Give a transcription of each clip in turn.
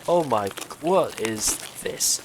Oh my, what is this?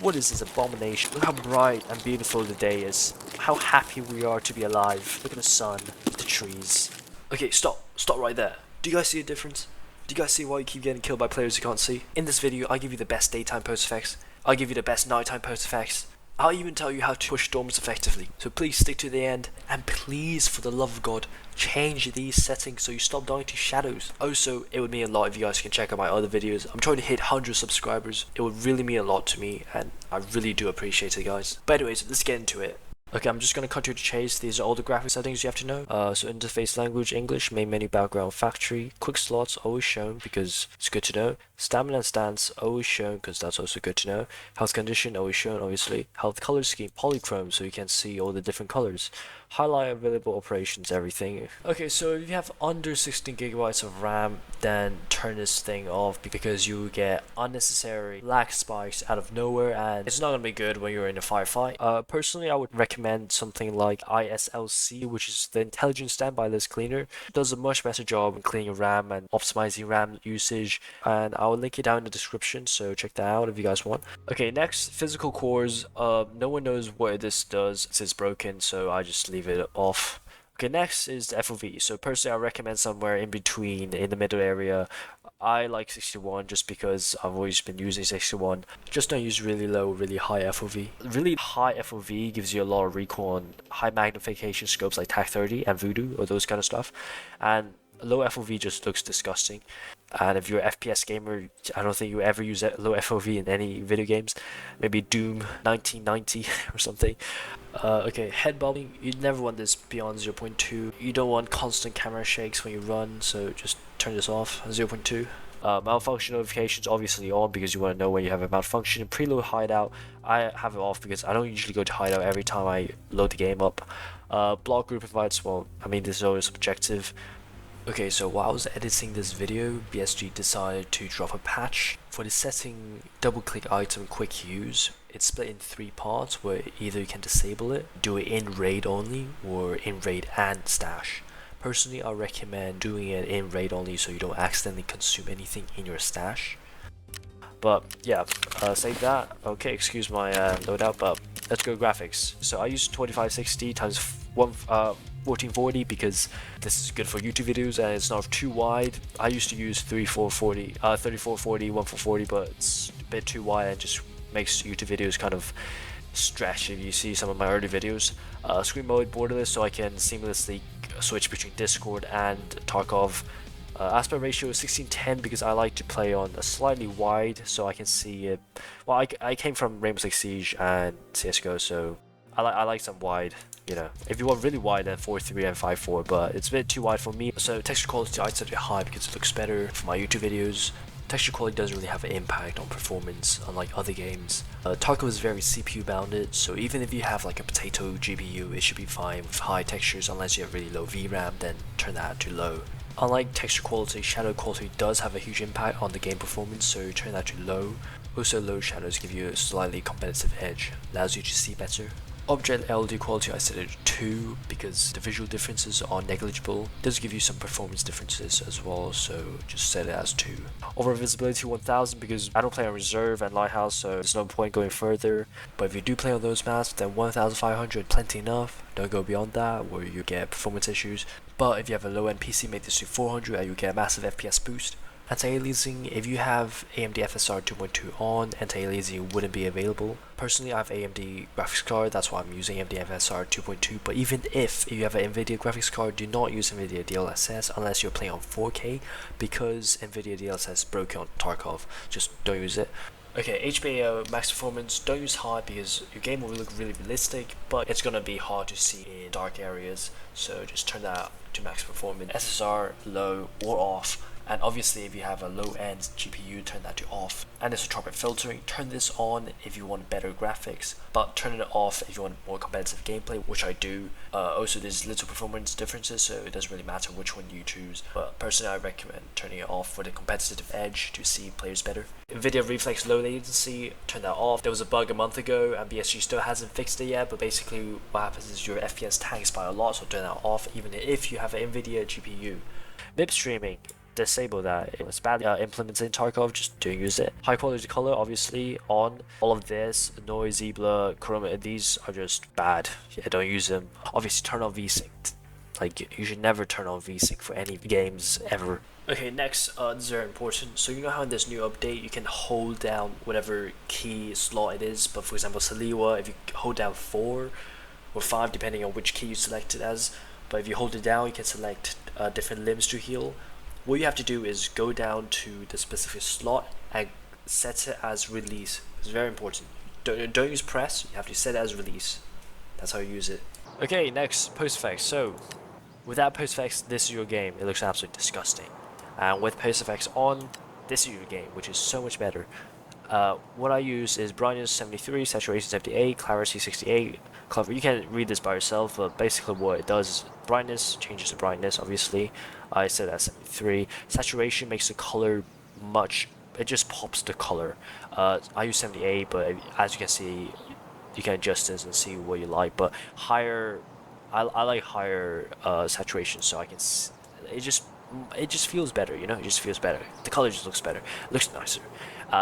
What is this abomination? Look how bright and beautiful the day is. How happy we are to be alive. Look at the sun, the trees. Okay, stop right there. Do you guys see a difference? Do you guys see why you keep getting killed by players you can't see? In this video, I'll give you the best daytime post effects. I'll give you the best nighttime post effects. I'll even tell you how to push storms effectively. So please stick to the end, and please, for the love of God, change these settings so you stop dying to shadows. Also, it would mean a lot if you guys can check out my other videos. I'm trying to hit 100 subscribers. It would really mean a lot to me, and I really do appreciate it, guys. But anyways, let's get into it. Okay, I'm just gonna cut to the chase. These are all the graphic settings you have to know. So interface language, English, main menu, background, factory, quick slots always shown because it's good to know. Stamina and stance always shown because that's also good to know. Health condition always shown, obviously. Health color scheme, polychrome, so you can see all the different colors. Highlight available operations, everything. Okay, so if you have under 16 gigabytes of RAM, then turn this thing off because you get unnecessary lag spikes out of nowhere, and it's not gonna be good when you're in a firefight. Personally, I would recommend something like ISLC, which is the Intelligent Standby List Cleaner. It does a much better job in cleaning RAM and optimizing RAM usage, and I'll link it down in the description, so check that out if you guys want. Okay, next, physical cores. No one knows what this does since it's broken, so I just leave it off. Okay, next is the FOV. So personally, I recommend somewhere in between, in the middle area. I like 61 just because I've always been using 61. Just don't use really low, really high FOV. Really high FOV gives you a lot of recoil on high magnification scopes like TAC-30 and Voodoo or those kind of stuff. And low FOV just looks disgusting. And if you're an FPS gamer, I don't think you ever use low FOV in any video games. Maybe Doom 1990 or something. Okay, head bobbing, you never want this beyond 0.2. You don't want constant camera shakes when you run, so just turn this off, 0.2. Malfunction notifications obviously on because you want to know when you have a malfunction. Preload hideout, I have it off because I don't usually go to hideout every time I load the game up. Block group invites, well, I mean this is always subjective. Okay, so while I was editing this video, BSG decided to drop a patch. For the setting double click item quick use, it's split in 3 parts where either you can disable it, do it in raid only, or in raid and stash. Personally, I recommend doing it in raid only so you don't accidentally consume anything in your stash. But yeah, save that. Okay, excuse my loadout, but let's go graphics. So I use 2560 times 1440 because this is good for YouTube videos and it's not too wide. I used to use 3440, 1440, but it's a bit too wide and just makes YouTube videos kind of stretch if you see some of my early videos. Screen mode borderless so I can seamlessly switch between Discord and Tarkov. Aspect ratio is 16:10 because I like to play on a slightly wide so I can see it. Well, I came from Rainbow Six Siege and CSGO, so I like some wide. You know, if you want really wide, then 4:3 and 5:4, but it's a bit too wide for me. So texture quality I'd set it high because it looks better for my YouTube videos. Texture quality doesn't really have an impact on performance, unlike other games. Tarkov is very CPU bounded, so even if you have like a potato GPU, it should be fine with high textures unless you have really low VRAM, then turn that to low. Unlike texture quality, shadow quality does have a huge impact on the game performance, so turn that to low. Also, low shadows give you a slightly competitive edge, allows you to see better. Object LOD quality I set it to 2 because the visual differences are negligible. It does give you some performance differences as well, so just set it as 2. Overall visibility 1000 because I don't play on reserve and lighthouse, so there's no point going further. But if you do play on those maps, then 1500 plenty enough. Don't go beyond that where you get performance issues. But if you have a low end PC, make this to 400 and you get a massive FPS boost. Anti-aliasing, if you have AMD FSR 2.2 on, anti-aliasing wouldn't be available. Personally, I have AMD graphics card, that's why I'm using AMD FSR 2.2, but even if you have an NVIDIA graphics card, do not use NVIDIA DLSS unless you're playing on 4K, because NVIDIA DLSS broke on Tarkov, just don't use it. Okay, HBAO max performance, don't use high because your game will look really realistic, but it's gonna be hard to see in dark areas, so just turn that to max performance. SSR low or off. And obviously if you have a low-end GPU, turn that to off. Anisotropic filtering, turn this on if you want better graphics, but turn it off if you want more competitive gameplay, which I do. Also there's little performance differences, so it doesn't really matter which one you choose, but personally I recommend turning it off for the competitive edge to see players better. NVIDIA Reflex low latency, turn that off. There was a bug a month ago and BSG still hasn't fixed it yet, but basically what happens is your FPS tanks by a lot, so turn that off even if you have an NVIDIA GPU. Mip Streaming, disable that. It's badly implemented in Tarkov, just don't use it. High quality color, obviously, on. All of this, noisy, blur, chroma, these are just bad. Yeah, don't use them. Obviously, turn on VSync. Like, you should never turn on VSync for any games ever. Okay, next, this is very important. So you know how in this new update you can hold down whatever key slot it is, but for example Saliwa, if you hold down 4 or 5 depending on which key you select it as, but if you hold it down you can select different limbs to heal. What you have to do is go down to the specific slot and set it as release. It's very important. Don't use press, you have to set it as release. That's how you use it. Okay, next, PostFX. So without PostFX, this is your game. It looks absolutely disgusting. And with PostFX on, this is your game, which is so much better. What I use is brightness 73, saturation 78, clarity 68. Clever. You can read this by yourself, but basically what it does is brightness changes the brightness. Obviously, I set that 73. Saturation makes the color much. It just pops the color. I use 78, but as you can see, you can adjust this and see what you like. But higher, I like higher saturation, so I can. It just feels better, you know. It just feels better. The color just looks better. It looks nicer.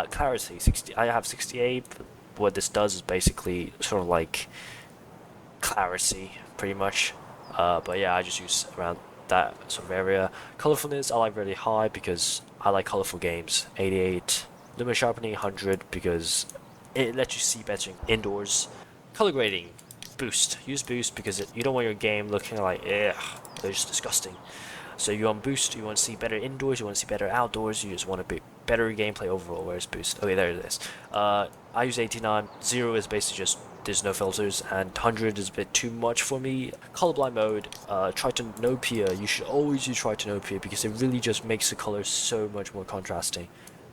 Clarity 60. I have 68. But what this does is basically sort of like clarity, pretty much. But yeah, I just use around that sort of area. Colorfulness I like really high because I like colorful games. 88. Lumen sharpening 100 because it lets you see better indoors. Color grading, boost. Use boost because you don't want your game looking like they're just disgusting. So you want boost, you want to see better indoors, you want to see better outdoors, you just want a bit better gameplay overall. Where's boost? Okay, there it is. I use 89. 0 is basically just there's no filters, and 100 is a bit too much for me. Colorblind mode, tritanopia. You should always use tritanopia because it really just makes the color so much more contrasting.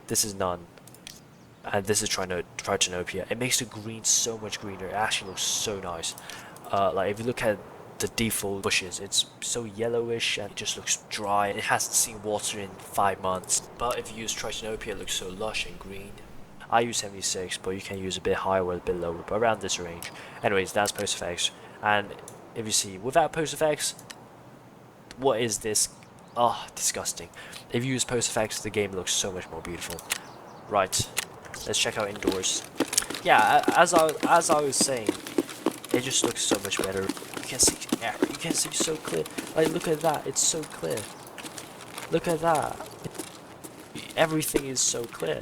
This is none. And this is tritanopia. It makes the green so much greener. It actually looks so nice. Like if you look at the default bushes, it's so yellowish and it just looks dry. It hasn't seen water in 5 months. But if you use tritanopia, it looks so lush and green. I use 76, but you can use a bit higher or a bit lower, but around this range. Anyways, that's PostFX. And if you see, without PostFX, what is this? Oh, disgusting. If you use PostFX, the game looks so much more beautiful. Right, let's check out indoors. Yeah, as I was saying, it just looks so much better. You can see so clear. Like, look at that, it's so clear. Look at that. Everything is so clear.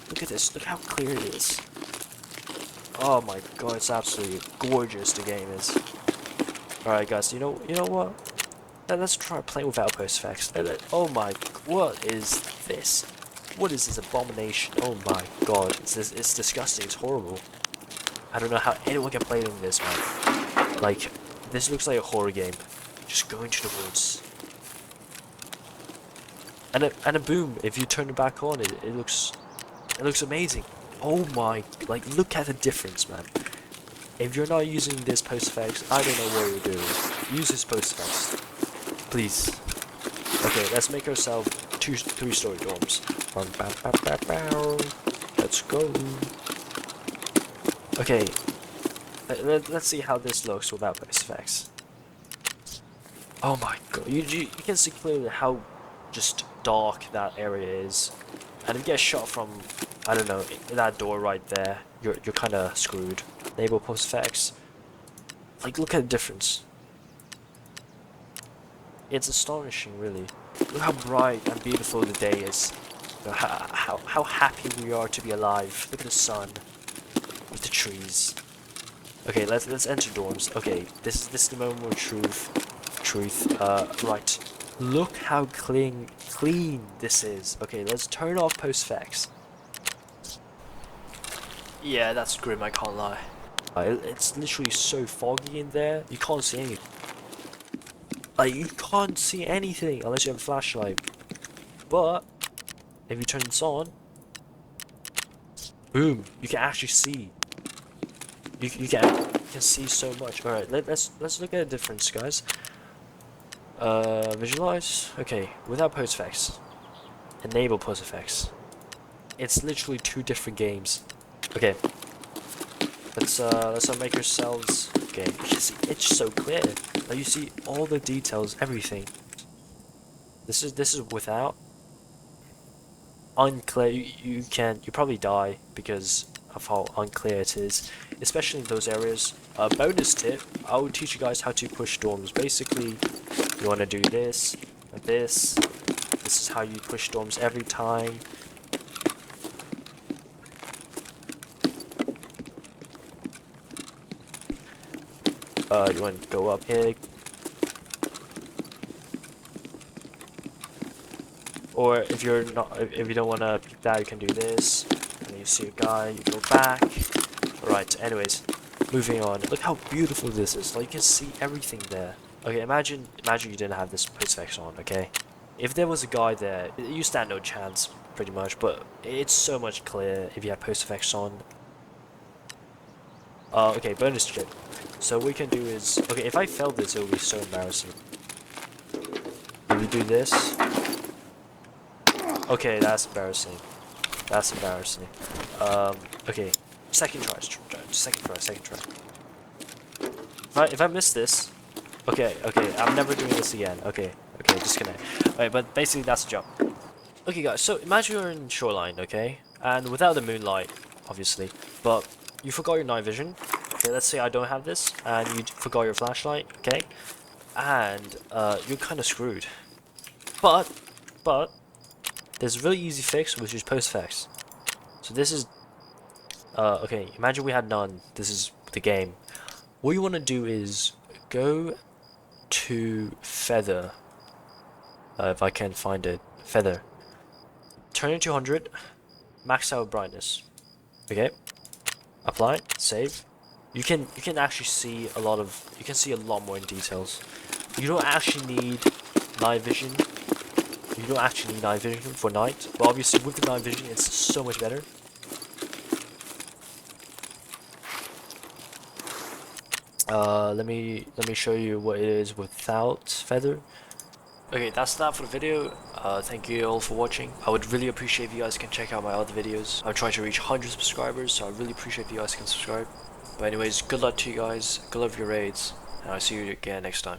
Look at this, look how clear it is. Oh my god, it's absolutely gorgeous, the game is. Alright guys, you know what? Let's try playing without PostFX. Oh my, what is this? What is this abomination? Oh my god, it's disgusting, it's horrible. I don't know how anyone can play in this, man. Like, this looks like a horror game. Just go into the woods. And a boom, if you turn it back on, it looks amazing. Oh my, like, look at the difference, man. If you're not using this PostFX, I don't know what you're doing. Use this PostFX, please. Okay, let's make ourselves 3-story dorms. Let's go. Okay, let's see how this looks without PostFX. Oh my god, you can see clearly how just dark that area is. And if you get shot from, I don't know, that door right there, you're kind of screwed. Enable PostFX. Like, look at the difference. It's astonishing, really. Look how bright and beautiful the day is. How happy we are to be alive. Look at the sun, with the trees. Okay, let's enter dorms. Okay, this is the moment of truth. Right. Look how clean this is. Okay, let's turn off PostFX. Yeah, that's grim, I can't lie. It's literally so foggy in there, you can't see anything. Like, you can't see anything unless you have a flashlight. But if you turn this on, boom, you can actually see. You can see so much. Alright, let's look at the difference, guys. Visualize. Okay, without PostFX. Enable PostFX. It's literally 2 different games. Okay. Let's make ourselves. Okay, you can see it's so clear. Like, you see all the details, everything. This is without. unclear. You probably die because of how unclear it is, especially in those areas. Bonus tip: I will teach you guys how to push storms. Basically, you want to do this and this. This is how you push storms every time. You want to go up here. Or if you're not, if you don't want to pick that, you can do this. And then you see a guy, you go back. Alright, anyways, moving on. Look how beautiful this is. Like, you can see everything there. Okay, imagine you didn't have this PostFX on, okay? If there was a guy there, you stand no chance, pretty much, but it's so much clearer if you have PostFX on. Okay, bonus tip. So what we can do is, okay, if I failed this, it would be so embarrassing. If we do this, okay, that's embarrassing. That's embarrassing. Okay, second try. If I miss this, okay, I'm never doing this again. Okay, disconnect. Alright, but basically that's the jump. Okay, guys, so imagine you're in shoreline, okay, and without the moonlight, obviously, but you forgot your night vision. Okay, let's say I don't have this, and you forgot your flashlight. Okay, and you're kind of screwed. But there's a really easy fix, which is PostFX. So this is okay. Imagine we had none. This is the game. What you want to do is go to feather. If I can find it, feather. Turn it to 100. Max out brightness. Okay. Apply. Save. You can actually see a lot of. You can see a lot more in details. You don't actually need night vision. You don't actually need night vision for night, but obviously with the night vision, it's so much better. Let me show you what it is without feather. Okay, that's that for the video. Thank you all for watching. I would really appreciate if you guys can check out my other videos. I'm trying to reach 100 subscribers, so I really appreciate if you guys can subscribe. But anyways, good luck to you guys. Good luck with your raids, and I'll see you again next time.